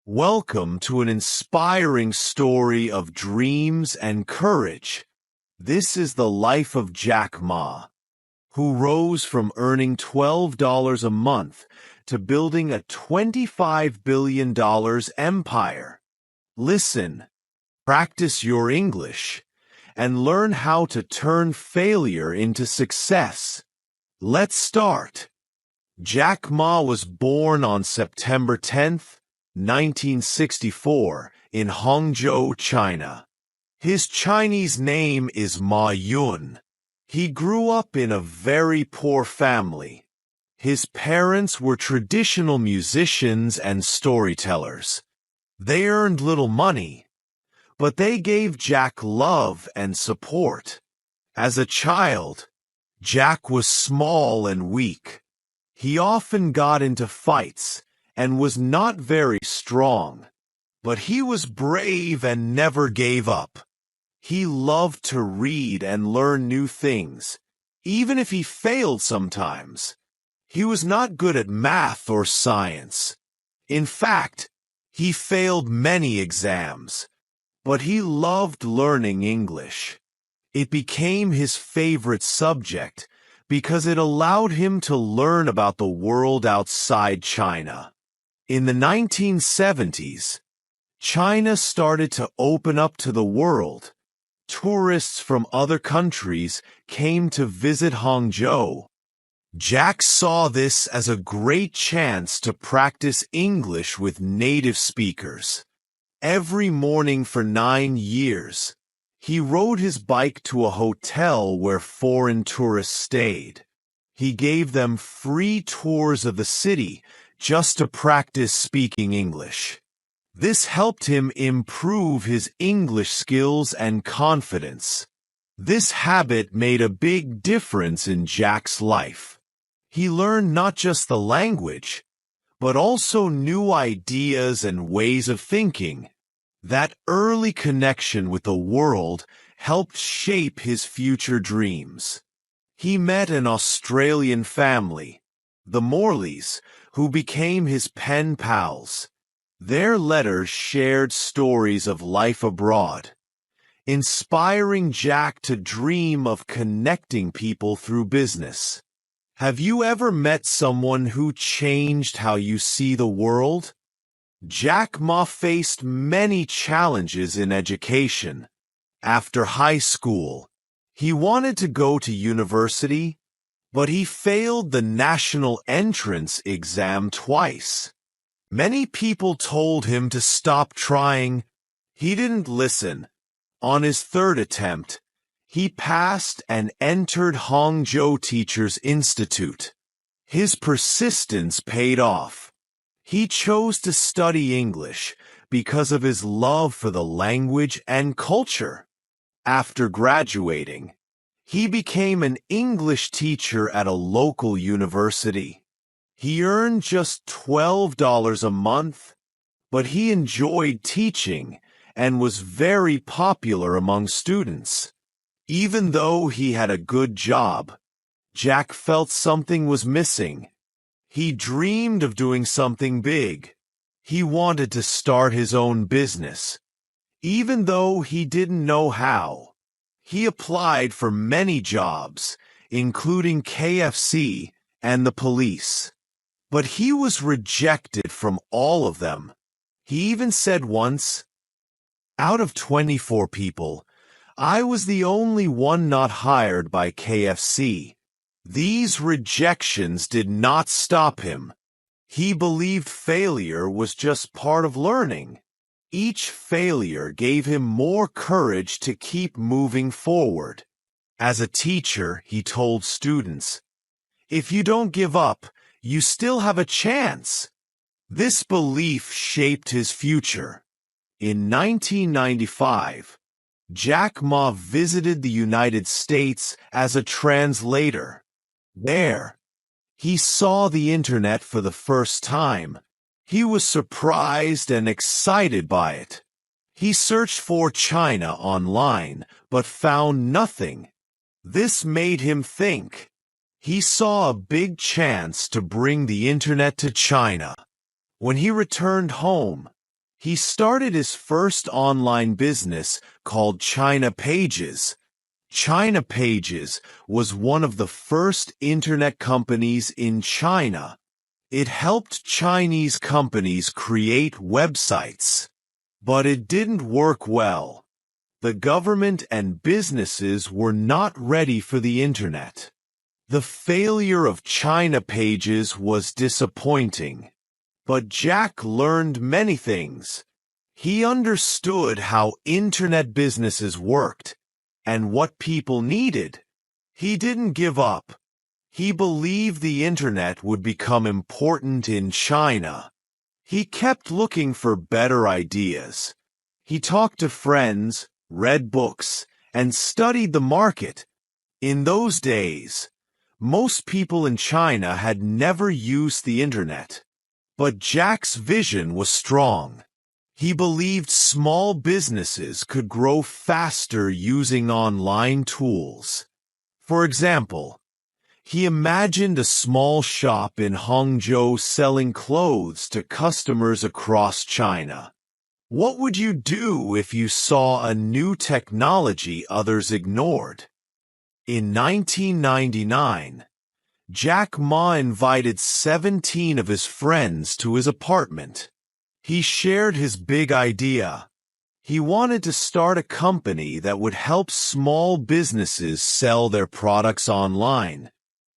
Welcome to an inspiring story of dreams and courage. This is the life of Jack Ma, who rose from earning $12 a month to building a $25 billion empire. Listen, practice your English, and learn how to turn failure into success. Let's start. Jack Ma was born on September 10th, 1964, in Hangzhou, China. His Chinese name is Ma Yun. He grew up in a very poor family. His parents were traditional musicians and storytellers. They earned little money, but they gave Jack love and support. As a child, Jack was small and weak. He often got into fights and was not very strong, but he was brave and never gave up. He loved to read and learn new things, even if he failed sometimes. He was not good at math or science. In fact, he failed many exams, but he loved learning English. It became his favorite subject because it allowed him to learn about the world outside China. In the 1970s, China started to open up to the world. Tourists from other countries came to visit Hangzhou. Jack saw this as a great chance to practice English with native speakers. Every morning for 9 years, he rode his bike to a hotel where foreign tourists stayed. He gave them free tours of the city just to practice speaking English. This helped him improve his English skills and confidence. This habit made a big difference in Jack's life. He learned not just the language, but also new ideas and ways of thinking. That early connection with the world helped shape his future dreams. He met an Australian family, the Morleys, who became his pen pals. Their letters shared stories of life abroad, inspiring Jack to dream of connecting people through business. Have you ever met someone who changed how you see the world? Jack Ma faced many challenges in education. After high school, he wanted to go to university, but he failed the national entrance exam twice. Many people told him to stop trying. He didn't listen. On his third attempt, he passed and entered Hangzhou Teachers Institute. His persistence paid off. He chose to study English because of his love for the language and culture. After graduating, he became an English teacher at a local university. He earned just $12 a month, but he enjoyed teaching and was very popular among students. Even though he had a good job, Jack felt something was missing. He dreamed of doing something big. He wanted to start his own business. Even though he didn't know how, he applied for many jobs, including KFC and the police. But he was rejected from all of them. He even said once, "Out of 24 people, I was the only one not hired by KFC." These rejections did not stop him. He believed failure was just part of learning. Each failure gave him more courage to keep moving forward. As a teacher, he told students, "If you don't give up, you still have a chance." This belief shaped his future. In 1995, Jack Ma visited the United States as a translator. There, he saw the internet for the first time. He was surprised and excited by it. He searched for China online, but found nothing. This made him think. He saw a big chance to bring the internet to China. When he returned home, He started his first online business called China Pages. China Pages was one of the first internet companies in China. It helped Chinese companies create websites. But it didn't work well. The government and businesses were not ready for the internet. The failure of China Pages was disappointing. But Jack learned many things. He understood how internet businesses worked and what people needed. He didn't give up. He believed the internet would become important in China. He kept looking for better ideas. He talked to friends, read books, and studied the market. In those days, most people in China had never used the internet. But Jack's vision was strong. He believed small businesses could grow faster using online tools. For example, he imagined a small shop in Hangzhou selling clothes to customers across China. What would you do if you saw a new technology others ignored? In 1999, Jack Ma invited 17 of his friends to his apartment. He shared his big idea. He wanted to start a company that would help small businesses sell their products online.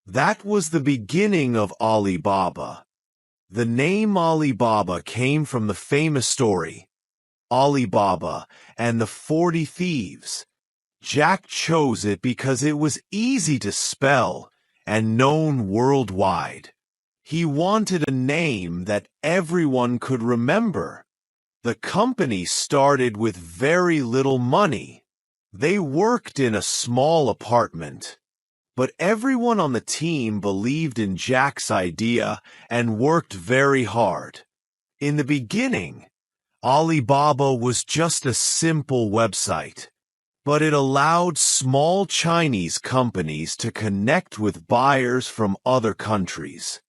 That was the beginning of Alibaba. The name Alibaba came from the famous story, Alibaba and the 40 Thieves. Jack chose it because it was easy to spell and known worldwide. He wanted a name that everyone could remember. The company started with very little money. They worked in a small apartment. But everyone on the team believed in Jack's idea and worked very hard. In the beginning, Alibaba was just a simple website, but it allowed small Chinese companies to connect with buyers from other countries.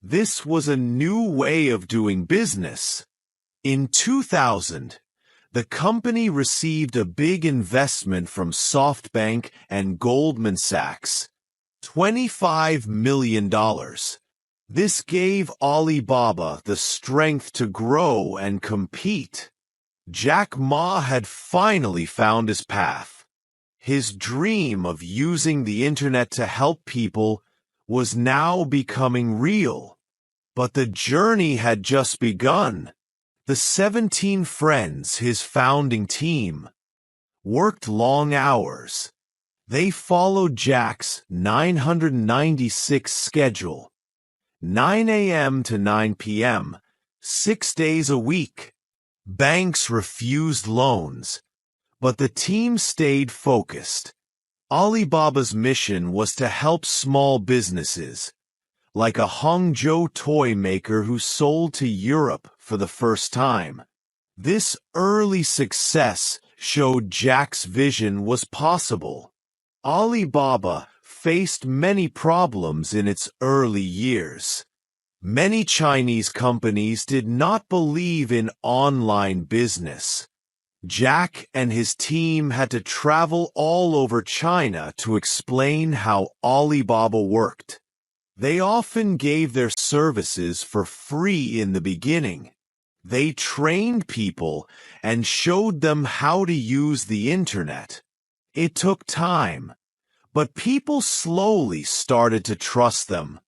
This was a new way of doing business. In 2000, the company received a big investment from SoftBank and Goldman Sachs, $25 million. This gave Alibaba the strength to grow and compete. Jack Ma had finally found his path. His dream of using the internet to help people was now becoming real. But the journey had just begun. The 17 friends, his founding team, worked long hours. They followed Jack's 996 schedule, 9 a.m. to 9 p.m., 6 days a week. Banks refused loans, but the team stayed focused. Alibaba's mission was to help small businesses, like a Hangzhou toy maker who sold to Europe for the first time. This early success showed Jack's vision was possible. Alibaba faced many problems in its early years. Many Chinese companies did not believe in online business. Jack and his team had to travel all over China to explain how Alibaba worked. They often gave their services for free in the beginning. They trained people and showed them how to use the internet. It took time, but people slowly started to trust them.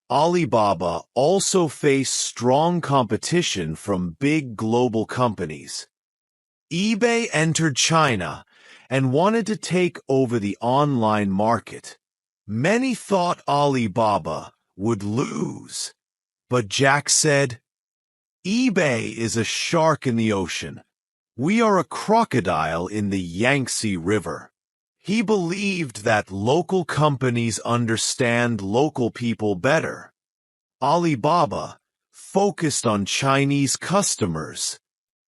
Alibaba also faced strong competition from big global companies. eBay entered China and wanted to take over the online market. Many thought Alibaba would lose, but Jack said, "eBay is a shark in the ocean. We are a crocodile in the Yangtze River." He believed that local companies understand local people better. Alibaba focused on Chinese customers.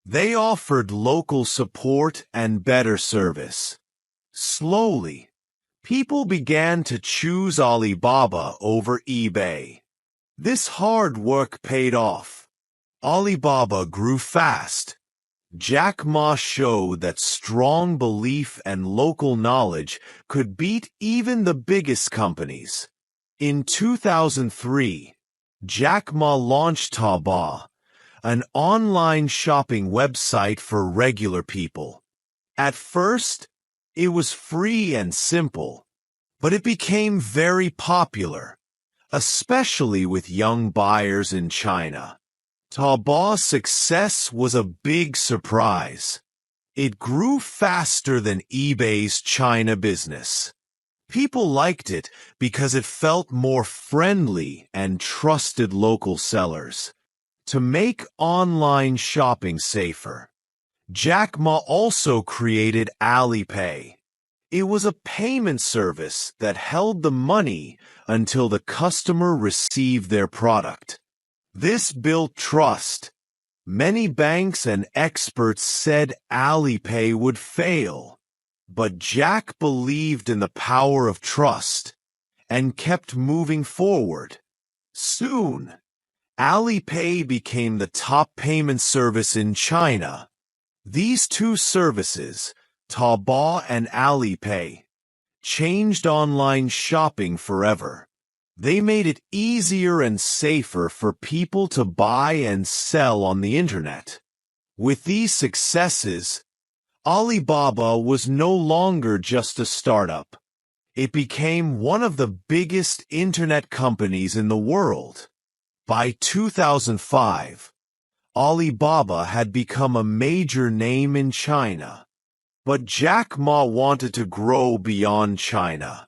They offered local support and better service. Slowly, people began to choose Alibaba over eBay. This hard work paid off. Alibaba grew fast. Jack Ma showed that strong belief and local knowledge could beat even the biggest companies. In 2003, Jack Ma launched Taobao, an online shopping website for regular people. At first, it was free and simple, but it became very popular, especially with young buyers in China. Taobao's success was a big surprise. It grew faster than eBay's China business. People liked it because it felt more friendly and trusted local sellers. To make online shopping safer, Jack Ma also created Alipay. It was a payment service that held the money until the customer received their product. This built trust. Many banks and experts said Alipay would fail, but Jack believed in the power of trust and kept moving forward. Soon, Alipay became the top payment service in China. These two services, Taobao and Alipay, changed online shopping forever. They made it easier and safer for people to buy and sell on the internet. With these successes, Alibaba was no longer just a startup. It became one of the biggest internet companies in the world. By 2005, Alibaba had become a major name in China. But Jack Ma wanted to grow beyond China.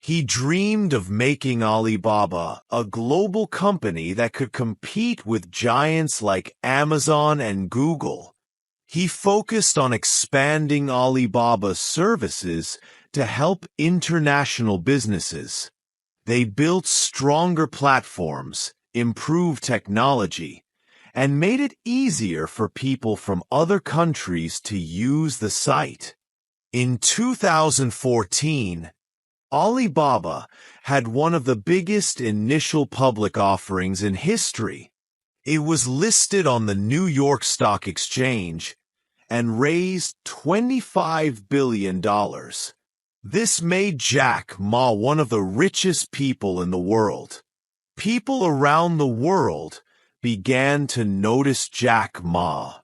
He dreamed of making Alibaba a global company that could compete with giants like Amazon and Google. He focused on expanding Alibaba's services to help international businesses. They built stronger platforms, improved technology, and made it easier for people from other countries to use the site. In 2014, Alibaba had one of the biggest initial public offerings in history. It was listed on the New York Stock Exchange and raised $25 billion. This made Jack Ma one of the richest people in the world. People around the world began to notice Jack Ma.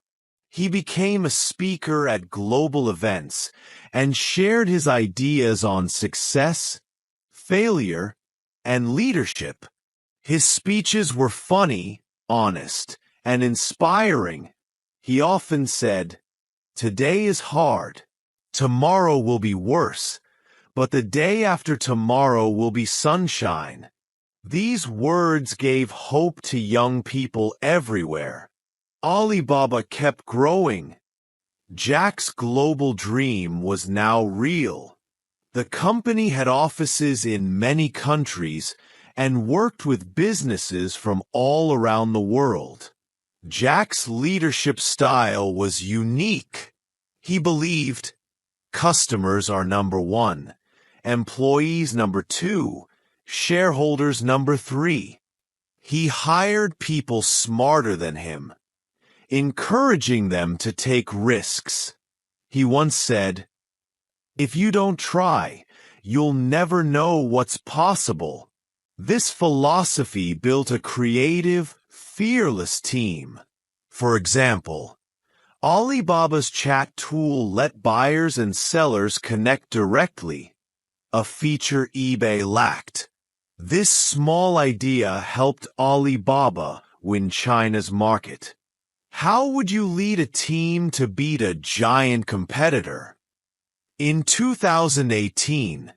He became a speaker at global events and shared his ideas on success, failure, and leadership. His speeches were funny, honest, and inspiring. He often said, "Today is hard. Tomorrow will be worse, but the day after tomorrow will be sunshine." These words gave hope to young people everywhere. Alibaba kept growing. Jack's global dream was now real. The company had offices in many countries and worked with businesses from all around the world. Jack's leadership style was unique. He believed customers are number one, employees number two, shareholders number three. He hired people smarter than him, encouraging them to take risks. He once said, "If you don't try, you'll never know what's possible." This philosophy built a creative, fearless team. For example, Alibaba's chat tool let buyers and sellers connect directly, a feature eBay lacked. This small idea helped Alibaba win China's market. How would you lead a team to beat a giant competitor? In 2018,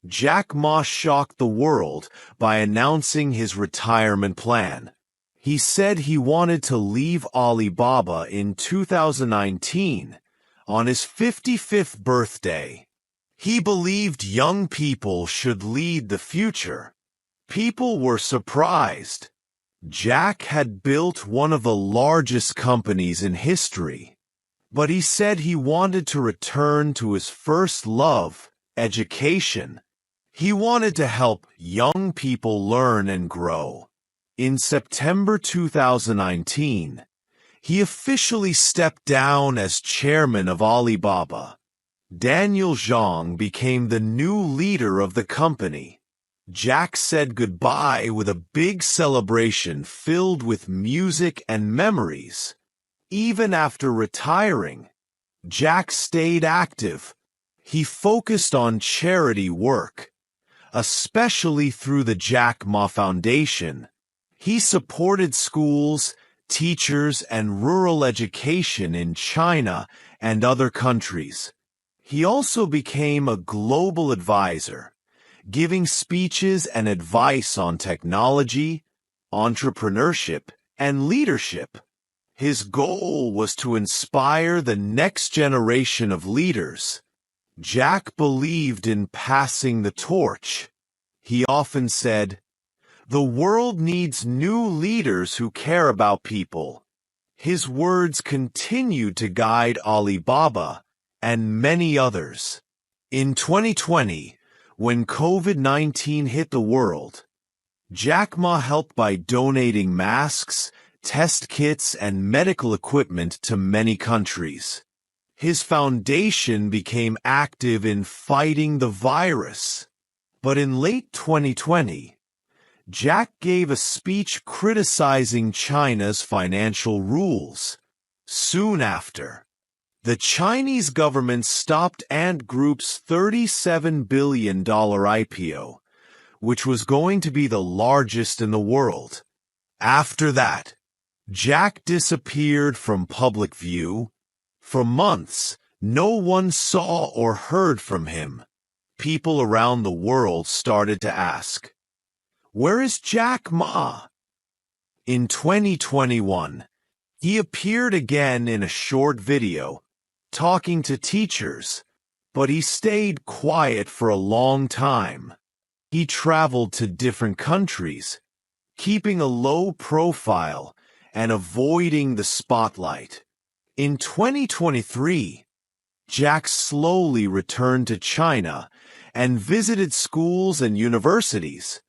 Jack Ma shocked the world by announcing his retirement plan. He said he wanted to leave Alibaba in 2019, on his 55th birthday. He believed young people should lead the future. People were surprised. Jack had built one of the largest companies in history, but he said he wanted to return to his first love, education. He wanted to help young people learn and grow. In September 2019, He officially stepped down as chairman of Alibaba. Daniel Zhang became the new leader of the company. Jack said goodbye with a big celebration filled with music and memories. Even after retiring, Jack stayed active. He focused on charity work, especially through the Jack Ma Foundation. He supported schools, teachers, and rural education in China and other countries. He also became a global advisor, giving speeches and advice on technology, entrepreneurship, and leadership. His goal was to inspire the next generation of leaders. Jack believed in passing the torch. He often said, "The world needs new leaders who care about people." His words continued to guide Alibaba and many others. In 2020, when COVID-19 hit the world, Jack Ma helped by donating masks, test kits, and medical equipment to many countries. His foundation became active in fighting the virus. But in late 2020, Jack gave a speech criticizing China's financial rules. Soon after, the Chinese government stopped Ant Group's $37 billion IPO, which was going to be the largest in the world. After that, Jack disappeared from public view. For months, no one saw or heard from him. People around the world started to ask, "Where is Jack Ma?" In 2021, he appeared again in a short video, talking to teachers, but he stayed quiet for a long time. He traveled to different countries, keeping a low profile and avoiding the spotlight. In 2023, Jack slowly returned to China and visited schools and universities.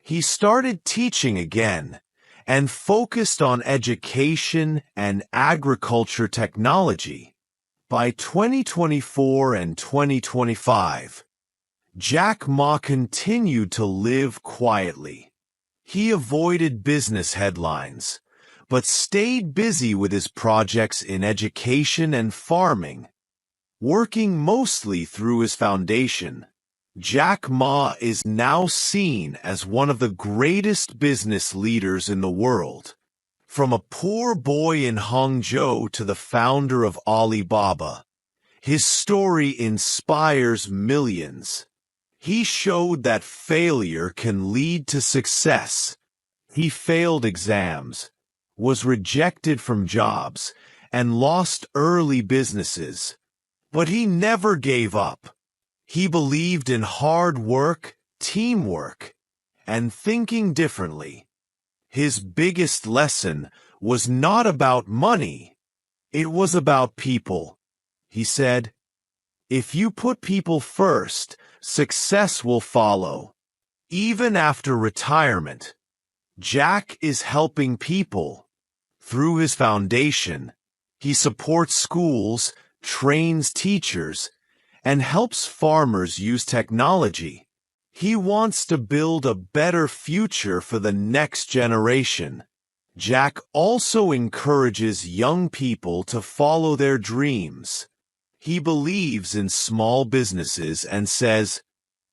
He started teaching again and focused on education and agriculture technology. By 2024 and 2025, Jack Ma continued to live quietly. He avoided business headlines, but stayed busy with his projects in education and farming. Working mostly through his foundation, Jack Ma is now seen as one of the greatest business leaders in the world. From a poor boy in Hangzhou to the founder of Alibaba, his story inspires millions. He showed that failure can lead to success. He failed exams, was rejected from jobs, and lost early businesses. But he never gave up. He believed in hard work, teamwork, and thinking differently. His biggest lesson was not about money. It was about people. He said, "If you put people first, success will follow." Even after retirement, Jack is helping people. Through his foundation, he supports schools, trains teachers, and helps farmers use technology. He wants to build a better future for the next generation. Jack also encourages young people to follow their dreams. He believes in small businesses and says,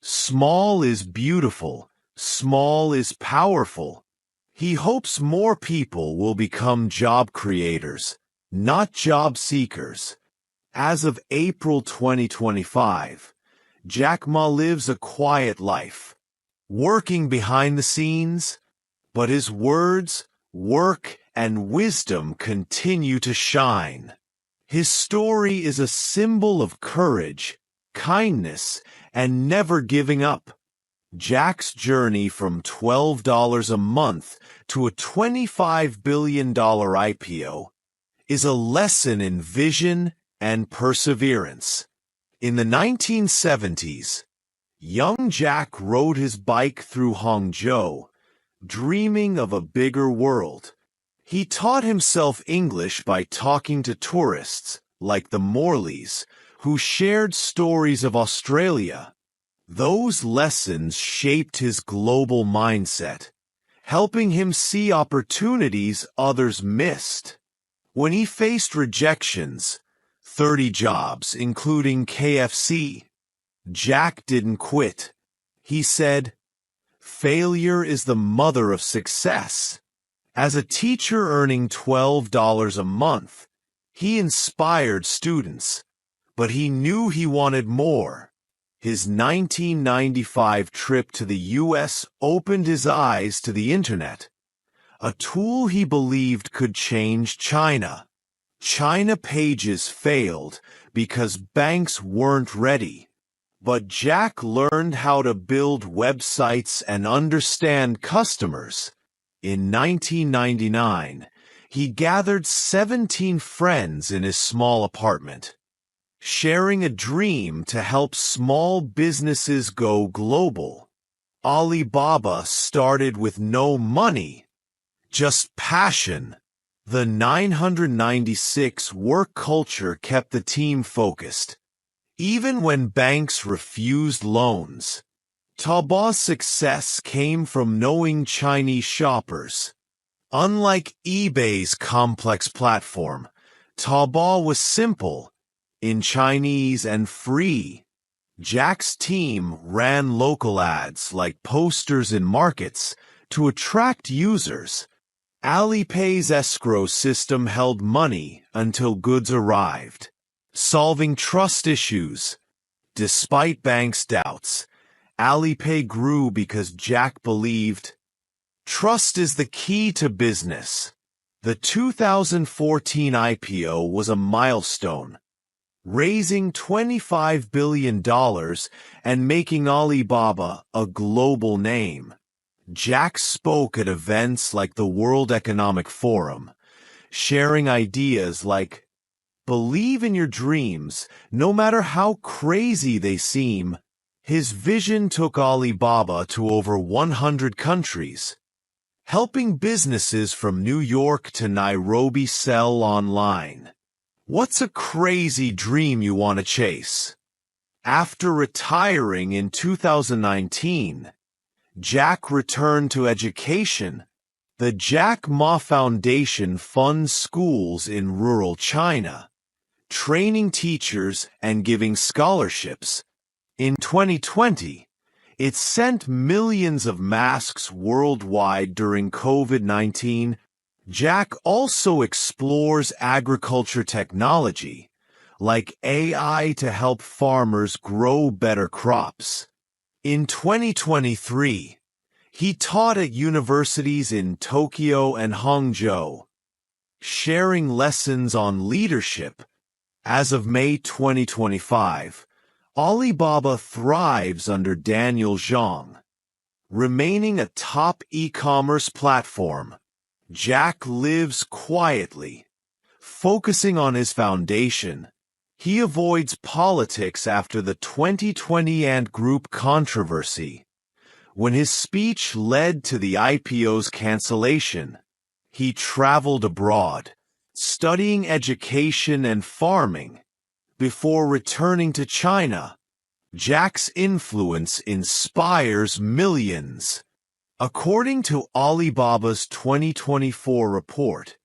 "Small is beautiful, small is powerful." He hopes more people will become job creators, not job seekers. As of April 2025, Jack Ma lives a quiet life, working behind the scenes, but his words, work, and wisdom continue to shine. His story is a symbol of courage, kindness, and never giving up. Jack's journey from $12 a month to a $25 billion IPO is a lesson in vision and perseverance. In the 1970s, young Jack rode his bike through Hangzhou, dreaming of a bigger world. He taught himself English by talking to tourists, like the Morleys, who shared stories of Australia. Those lessons shaped his global mindset, helping him see opportunities others missed. When he faced rejections, 30 jobs, including KFC, Jack didn't quit. He said, "Failure is the mother of success." As a teacher earning $12 a month, he inspired students, but he knew he wanted more. His 1995 trip to the US opened his eyes to the internet, a tool he believed could change China. China pages failed because banks weren't ready, but Jack learned how to build websites and understand customers. In 1999, he gathered 17 friends in his small apartment, sharing a dream to help small businesses go global. Alibaba started with no money, just passion. The 996 work culture kept the team focused, even when banks refused loans. Taobao's success came from knowing Chinese shoppers. Unlike eBay's complex platform, Taobao was simple, in Chinese and free. Jack's team ran local ads like posters in markets to attract users. Alipay's escrow system held money until goods arrived, solving trust issues. Despite banks' doubts, Alipay grew because Jack believed, "Trust is the key to business." The 2014 IPO was a milestone, raising $25 billion and making Alibaba a global name. Jack spoke at events like the World Economic Forum, sharing ideas like, "Believe in your dreams, no matter how crazy they seem." His vision took Alibaba to over 100 countries, helping businesses from New York to Nairobi sell online. What's a crazy dream you want to chase? After retiring in 2019, Jack returned to education. The Jack Ma Foundation funds schools in rural China, training teachers and giving scholarships. In 2020, it sent millions of masks worldwide during COVID-19. Jack also explores agriculture technology, like AI to help farmers grow better crops. In 2023, he taught at universities in Tokyo and Hangzhou, sharing lessons on leadership. As of May 2025, Alibaba thrives under Daniel Zhang, remaining a top e-commerce platform. Jack lives quietly, focusing on his foundation. He avoids politics after the 2020 Ant Group controversy, when his speech led to the IPO's cancellation. He traveled abroad, studying education and farming, before returning to China. Jack's influence inspires millions. According to Alibaba's 2024 report,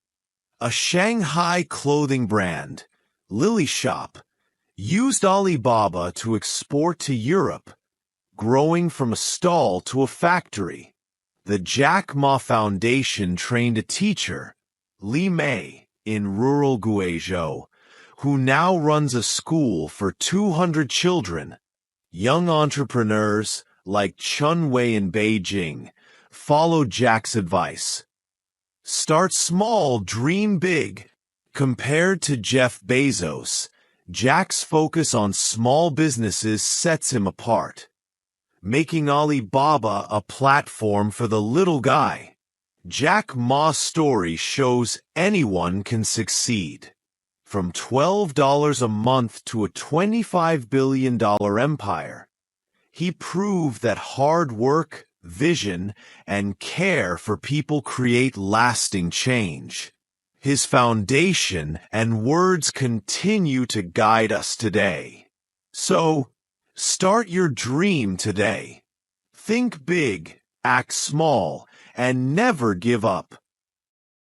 a Shanghai clothing brand, Lily Shop, used Alibaba to export to Europe, growing from a stall to a factory. The Jack Ma Foundation trained a teacher, Li Mei, in rural Guizhou, who now runs a school for 200 children. Young entrepreneurs, like Chun Wei in Beijing, followed Jack's advice. Start small, dream big. Compared to Jeff Bezos, Jack's focus on small businesses sets him apart, making Alibaba a platform for the little guy. Jack Ma's story shows anyone can succeed. From $12 a month to a $25 billion empire, he proved that hard work, vision, and care for people create lasting change. His foundation and words continue to guide us today. So, start your dream today. Think big, act small, and never give up.